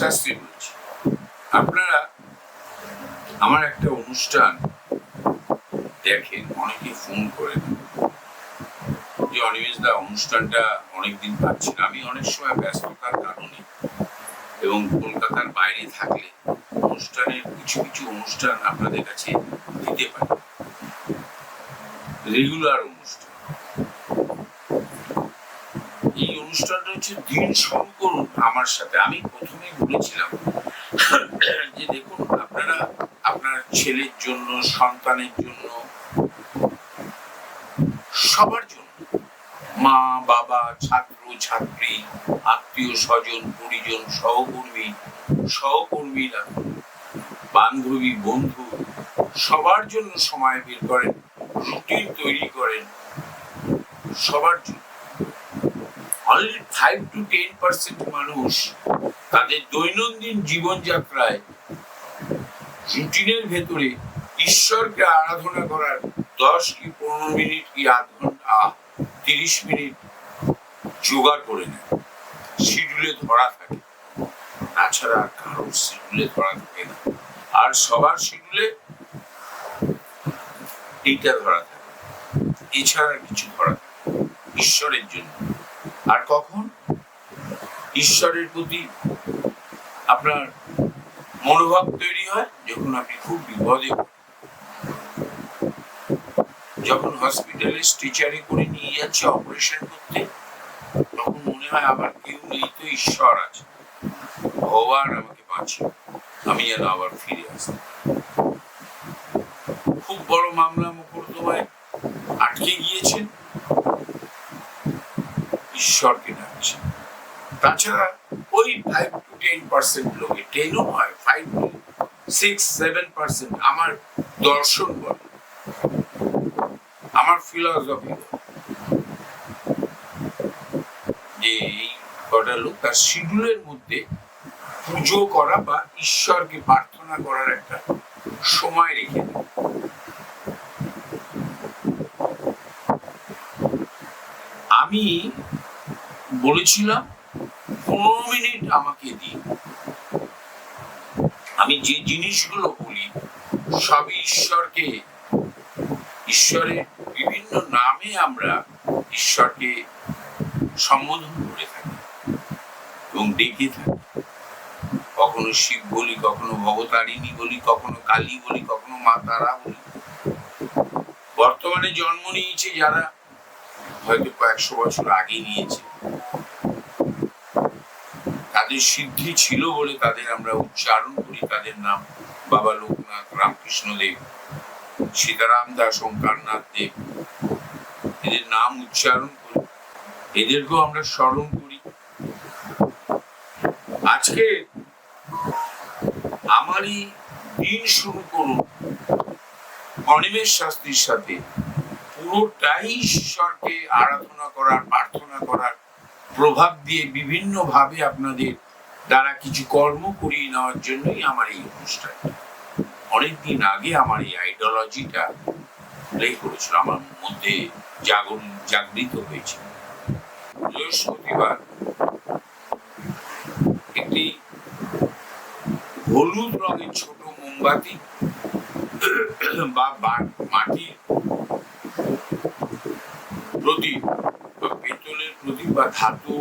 শাস্ত্রী বলছি। আপনারা আমার একটা অনুষ্ঠান দেখেন, অনেকে ফোন করেন যে অনিমেষ দা অনুষ্ঠানটা অনেকদিন পাচ্ছি না। আমি অনেক সময় ব্যস্ততার কারণে এবং কলকাতার বাইরে থাকলে অনুষ্ঠানের কিছু কিছু অনুষ্ঠান আপনাদের কাছে দিতে পারি, রেগুলার অনুষ্ঠান। এই অনুষ্ঠানটা হচ্ছে দিন শুরু করুন আমার সাথে। আমি প্রথমেই বলেছিলাম যে দেখুন, আপনারা আপনার ছেলের জন্য, সন্তানের জন্য, সবার জন্য, মা বাবা, ছাত্র ছাত্রী, আত্মীয় স্বজন, পরিজন, সহকর্মীরা, বান্ধবী, বন্ধু, সবার জন্য সময় বের করেন, রুটিন তৈরি করেন সবার জন্য। অনলি 5 to 10% মানুষ তাদের দৈনন্দিন জীবনযাত্রায় রুটিনের ভেতরে ঈশ্বরকে আরাধনা করার 10 কি 15 মিনিট কি আধ ঘন্টা 30 মিনিট জোগাড় করে নেয়, শিডিউলে ধরা থাকে। তাছাড়া আর কারোর শিডিউলে ধরা থাকে না। আর সবার শিডিউলে এইটা ধরা থাকে, এছাড়া কিছু ধরা থাকে ঈশ্বরের জন্য। আর কখন ঈশ্বরের প্রতি আপনার মনোভাব তৈরি হয়? যখন আপনি খুব বিপদে, যখন হসপিটালে স্ট্রেচারে করে নিয়ে যাচ্ছে অপারেশন করতে, তখন মনে হয় আমার কেউ নেই, তো ঈশ্বর আছে, ভগবান আমাকে বাঁচিয়ে, আমি যেন আবার ফিরে আসি। খুব বড় মামলা মোকদ্দমায় আটকে গিয়েছেন, ঈশ্বরকে ডাকছে। তাছাড়া ওই 5 to 10% লোকে, 10ও হয়, 5 to 6-7% আমার দর্শন বলে, আমার ফিলসফি যে এই কটা লোক তার শিডিউলের মধ্যে পুজো করা বা ঈশ্বরকে প্রার্থনা করার একটা সময় রেখে দেয়। আমি বলেছিলাম 15 মিনিট আমাকে দিন। আমি যে জিনিসগুলো বলি সবই ঈশ্বরের বিভিন্ন নামে আমরা ঈশ্বরকে সম্বোধন করে থাকি এবং ডেকে থাকি। কখনো শিব বলি, কখনো ভবতারিণী বলি, কখনো কালী বলি, কখনো মা তারা বলি। বর্তমানে জন্ম নিয়েছে যারা, হয়তো কয়েকশো বছর আগে নিয়েছে, তাদের সিদ্ধি ছিল বলে তাদের আমরা উচ্চারণ করি। তাদের নাম বাবা লোকনাথ, রামকৃষ্ণ দেব, সীতারাম দাস, ওঙ্কারনাথ দেব, এদের নাম উচ্চারণ করি, এদেরকেও আমরা স্মরণ করি। আজকে আমারই দিন শুরু করুন অনিমেষ শাস্ত্রীর সাথে, পুরোটাই ঈশ্বরকে আরাধনা করার, প্রার্থনা করার প্রভাব দিয়ে বিভিন্ন ভাবে আপনাদের দ্বারা কিছু কর্ম করিয়ে নেওয়ার জন্যই আমার এই অনুষ্ঠান। অনেকদিন আগে আমার এই আইডিওলজিটা প্লে করেছিল, আমার মধ্যে জাগৃত হয়েছিল। বৃহস্পতিবার একটি হলুদ রঙের ছোট মোমবাতি বা মাটির প্রদীপ বা পেতলের প্রদীপ বা ধাতু,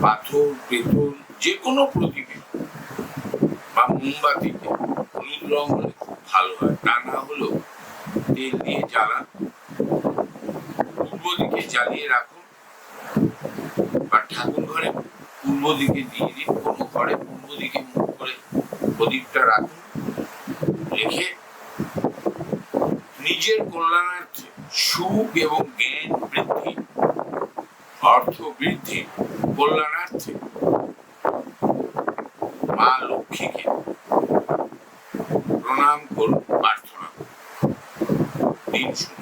পাথর, পেতল, যে কোনো প্রদীপে বা মোমবাতিতে হলুদ রং হলে খুব ভালো হয়। তা না হলেও তেল দিয়ে জ্বালান, পূর্ব দিকে জ্বালিয়ে রাখুন বা ঠাকুর ঘরে পূর্ব দিকে দিয়ে দিন। কোনো ঘরে পূর্ব দিকে মুখ করে প্রদীপটা রাখুন। রেখে নিজের কল্যাণার্থে, সুখ এবং জ্ঞান বৃদ্ধি, অর্থ বৃদ্ধি, কল্যাণার্থে মা লক্ষ্মীকে প্রণাম করুন, প্রার্থনা করুন। দিন শুরু